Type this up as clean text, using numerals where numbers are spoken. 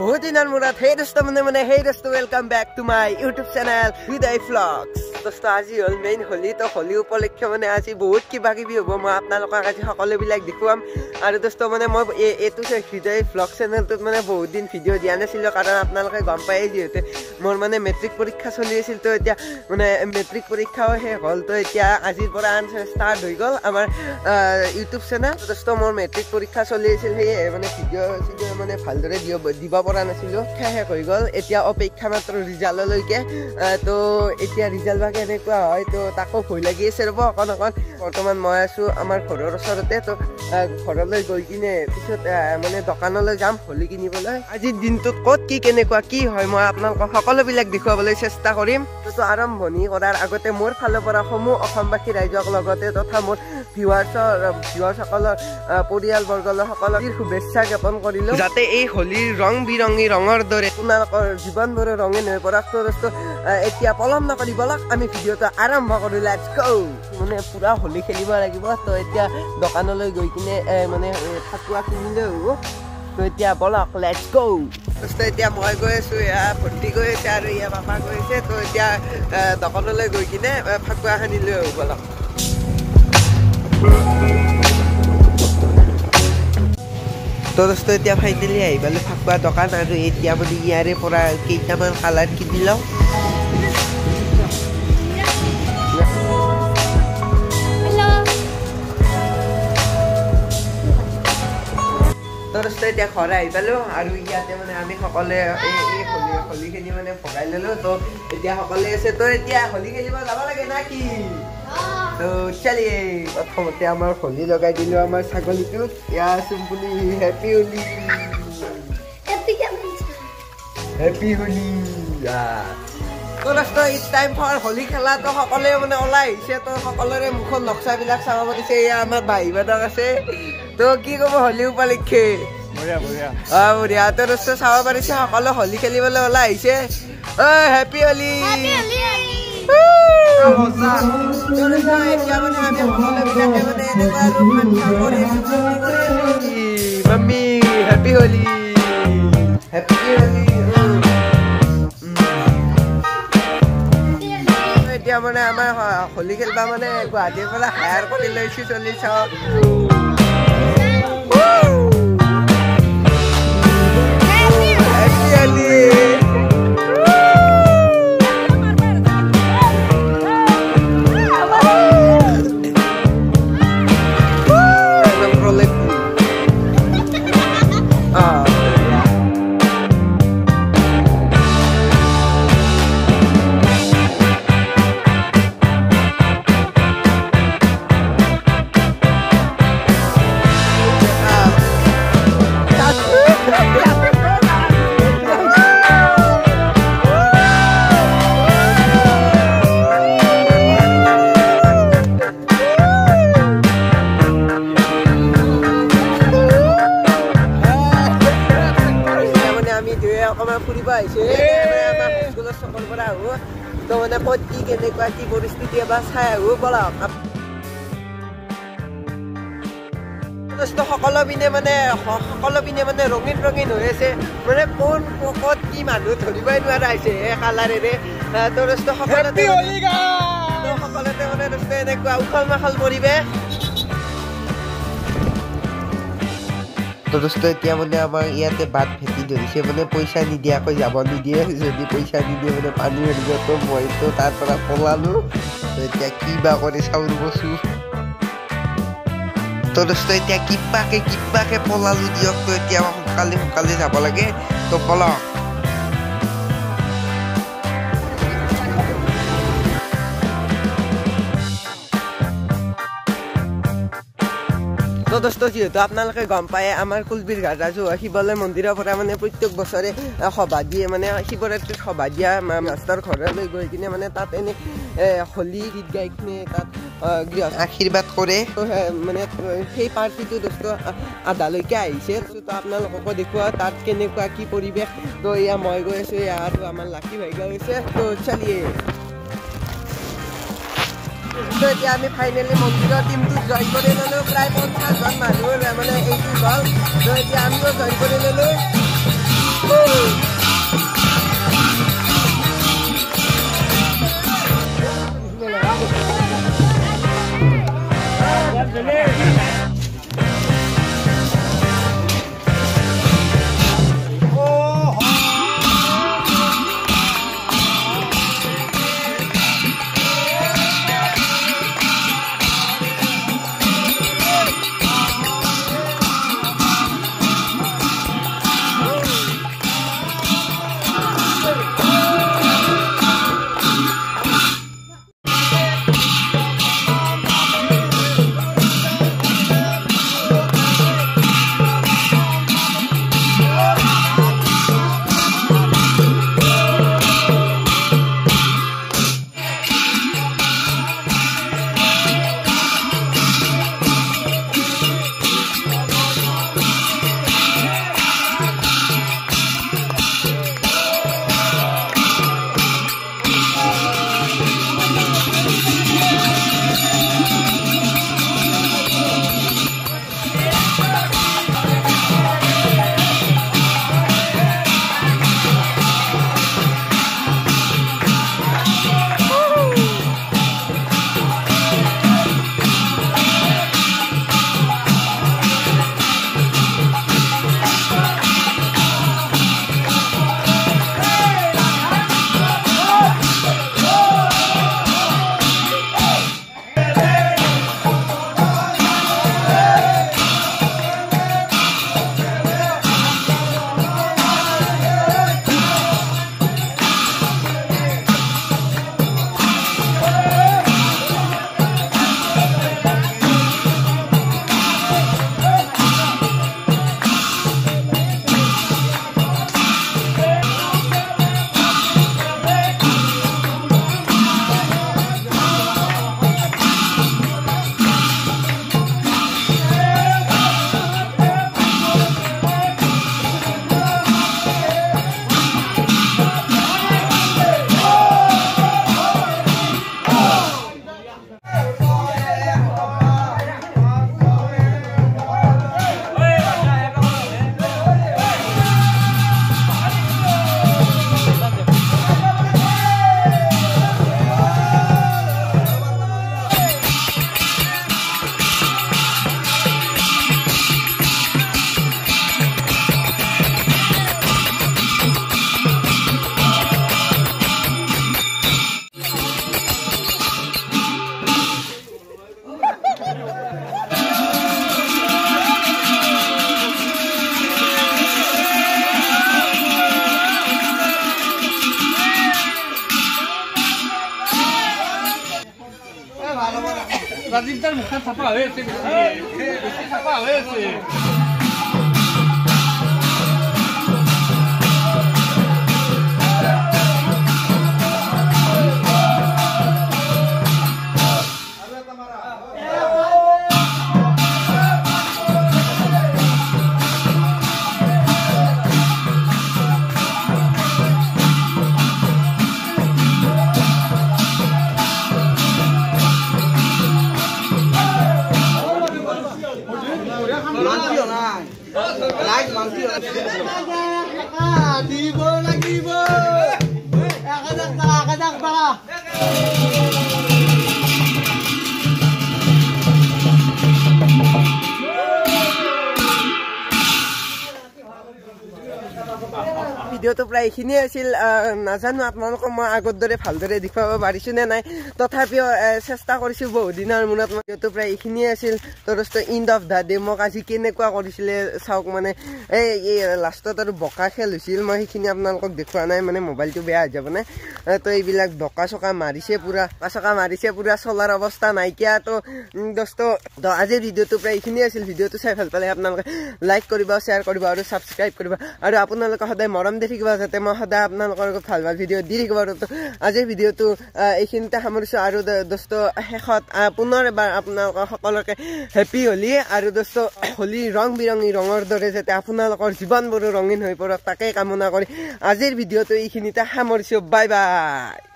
বহুত দিনৰ মূৰত হেই দোস্ত welcome back to my YouTube channel Hriday vlogs. দোস্ত আজি হল মেইন হোলি, তো হোলি উপলক্ষে মানে আজি বহুত কিবা কিবি হ'ব। মই আপোনালোকক আজি সকলোবিলাক দেখুৱাম। আৰু দোস্ত মানে মই এইটো হৃদয় ভ্লগ চেনেলটোত মানে বহুত দিন ভিডিঅ' দিয়া নাছিলোঁ, কাৰণ আপোনালোকে গম পায়েই যিহেতু মোৰ মানে মেট্ৰিক পৰীক্ষা চলি আছিল। তো এতিয়া মানে মেট্ৰিক পৰীক্ষাও শেষ হ'ল, তো এতিয়া আজিৰ পৰা ষ্টাৰ্ট হৈ গ'ল আমাৰ ইউটিউব চেনেল। দোস্ত মোৰ মেট্ৰিক পৰীক্ষা চলি আছিল, সেয়ে মানে ভিডিঅ' মানে ভালদৰে দিব পৰা নাছিলোঁ, শেষ হৈ গ'ল। এতিয়া অপেক্ষা মাত্ৰ ৰিজাল্টলৈকে। তো এতিয়া ৰিজাল্ট বা কেনেকুৱা হয় তো তাকো ভয় লাগি আছে ৰ'ব অকণ। বৰ্তমান মই আছোঁ আমাৰ ঘৰৰ ওচৰতে, তো ঘৰলৈ গৈ কিনে পিছত মানে দোকানলৈ যাম হোলী কিনিবলৈ। আজিৰ দিনটোত ক'ত কি কেনেকুৱা কি হয় মই আপোনালোকক সকলোবিলাক দেখুৱাবলৈ চেষ্টা কৰিম। তো আৰম্ভণি কৰাৰ আগতে মোৰ ফালৰ পৰা সমূহ অসমবাসী ৰাইজক লগতে তথা মোৰ ভিউৱাৰ্ছসকলৰ পৰিয়ালবৰ্গলৈ সকলোকে শুভেচ্ছা জ্ঞাপন কৰিলোঁ, যাতে এই হোলীৰ ৰং বিৰঙী ৰঙৰ দৰে আপোনালোকৰ জীৱনবোৰো ৰঙীন হৈ পৰক। তো এতিয়া পলম নকৰি বলক আমি ভিডিঅ'টো আৰম্ভ কৰোঁ। লেটছ গো। মানে পুৰা হোলী খেলিব লাগিব, তো এতিয়া দোকানলৈ গৈ কিনে মানে ফাকুৱা কিনিলেও হ'ব। তো এতিয়া বলক লেটছ গো। এতিয়া মই গৈ আছোঁ, এয়া ভণ্টি গৈ আছে আৰু এয়া পাপা গৈ আছে। তো এতিয়া দোকানলৈ গৈ কিনে ফাকুৱা সানিলেও হ'ব। বলক। তো দোস্ত এতিয়া ফাইনেলি আহি পালোঁ ফাকুৱা দোকান, আৰু এতিয়া মানে ইয়াৰে পৰা কেইটামান কালাৰ কিনি লওঁ। তো দোস্ত এতিয়া ঘৰ আহি পালোঁ, আৰু ইয়াতে মানে আমি সকলোৱে এই হোলীখিনি মানে ভগাই ল'লোঁ। তো এতিয়া সকলোৱে আছে, তো এতিয়া হোলী খেলিব যাব লাগে না কি? তো চলিয়ে প্ৰথমতে আমাৰ হোলী লগাই দিলোঁ আমাৰ ছাগলীটোক। ইয়া চিম্পুলি হেপী হোলী, হেপী হোলী। তো দোস্ত ইটছ টাইম ফৰ হোলী খেলা। তো সকলোৱে মানে ওলাই আহিছে, তো সকলোৰে মুখত নক্সাবিলাক চাব পাৰিছে। এয়া আমাৰ ভাই বাদক আছে। তো কি ক'ব হোলী উপলক্ষে? বঢ়িয়া। তো দোস্ত চাব পাৰিছে সকলো হোলী খেলিবলৈ ওলাই আহিছে। Happy Holi. Mummy happy Holi, happy Holi. এতিয়া মানে আমাৰ হোলী খেলিবা মানে গুৱাহাটীৰ পৰা হায়াৰ কৰি লৈছোঁ 40 অকণমান ফুৰিব আহিছে আমাৰ স্কুলৰ চকৰ পৰা আহোঁ। তো মানে ক'ত কি কেনেকুৱা কি পৰিস্থিতি এবাৰ চাই আহোঁ বলক। সকলো পিনে মানে ৰঙীন হৈ আছে, মানে কোন ক'ত কি মানুহ ধৰিবই নোৱাৰা হৈছে এই কালাৰেৰে। তো সকলোতে মানে এনেকুৱা উখল মাখল পৰিৱেশ। তো দোস্ত এতিয়া মানে আমাৰ ইয়াতে বাট ভেটি ধৰিছে, মানে পইচা নিদিয়াকৈ যাব নিদিয়ে। যদি পইচা নিদিয়ে মানে পানী মাৰিব। তো মইতো তাৰ পৰা পলালোঁ। তো এতিয়া কি বা কৰি চাউল বস্তু। তো দোস্ত এতিয়া কিবাকে পলালোঁ দিয়ক। তো এতিয়া সোনকালে যাব লাগে। তো পলক। তো দোস্ত যিহেতু আপোনালোকে গম পায় আমাৰ কুলবীৰ ঘাট ৰাজহুৱা শিৱালয় মন্দিৰৰ পৰা মানে প্ৰত্যেক বছৰে সভা দিয়ে, মানে শিৱৰাত্ৰিত সভা দিয়া মাষ্টৰ ঘৰলৈ গৈ কিনে মানে তাত এনে হোলী গীত গাই কিনে তাত গৃহস্থ আশীৰ্বাদ কৰে। তো মানে সেই পাৰ্টিটো দোস্ত আধালৈকে আহিছে। তো আপোনালোককো দেখুওৱা তাত কেনেকুৱা কি পৰিৱেশ। তো এয়া মই গৈ আছোঁ, এয়া আৰু আমাৰ লাকি ভাই গৈছে। তো চলিয়ে। তো এতিয়া আমি ফাইনেলি মন্দিৰৰ টিমটোত জইন কৰি ল'লোঁ। প্ৰায় 50জন মানুহ মানে এইটো হ'ল। তো এতিয়া আমিও জইন কৰি ল'লোঁ। ৰাজীবদাৰ মুখে ছাপা হয়েছে বেশি ছাপা হয়েছে ভিডিওটো প্ৰায় এইখিনিয়ে আছিল নাজানো আপোনালোকক মই আগৰ দৰে ভালদৰে দেখুৱাব পাৰিছো নে নাই তথাপিও চেষ্টা কৰিছো বহুত দিনৰ মূৰত ভিডিওটো প্ৰায় এইখিনিয়ে আছিল তো দোস্ত ইণ্ড অফ দা ডে মোক আজি কেনেকুৱা কৰিছিলে চাওক মানে এই লাষ্টত আৰু বকা খেল হৈছিল মই সেইখিনি আপোনালোকক দেখুৱা নাই মানে মোবাইলটো বেয়া হৈ যাব নে তো এইবিলাক বকা চকা মাৰিছে পুৰা চলাৰ অৱস্থা নাইকিয়া তো দোস্ত আজিৰ ভিডিওটো প্ৰায় এইখিনিয়ে আছিল ভিডিওটো চাই ভাল পালে আপোনালোকে লাইক কৰিব শ্বেয়াৰ কৰিব আৰু ছাবস্ক্ৰাইব কৰিব আৰু আপোনালোকে সদায় মৰম দি থাকিব যাতে মই সদায় আপোনালোকৰ ভাল ভাল ভিডিঅ' দি থাকিব আৰু আজিৰ ভিডিঅ'টো এইখিনিতে সামৰিছোঁ আৰু দোস্ত শেষত পুনৰ এবাৰ আপোনালোকৰ সকলোকে হেপী হোলী আৰু দোস্ত হোলী ৰং বিৰঙী ৰঙৰ দৰে যাতে আপোনালোকৰ জীৱনবোৰো ৰঙীন হৈ পৰক তাকে কামনা কৰি আজিৰ ভিডিঅ'টো এইখিনিতে সামৰিছোঁ বাই বাই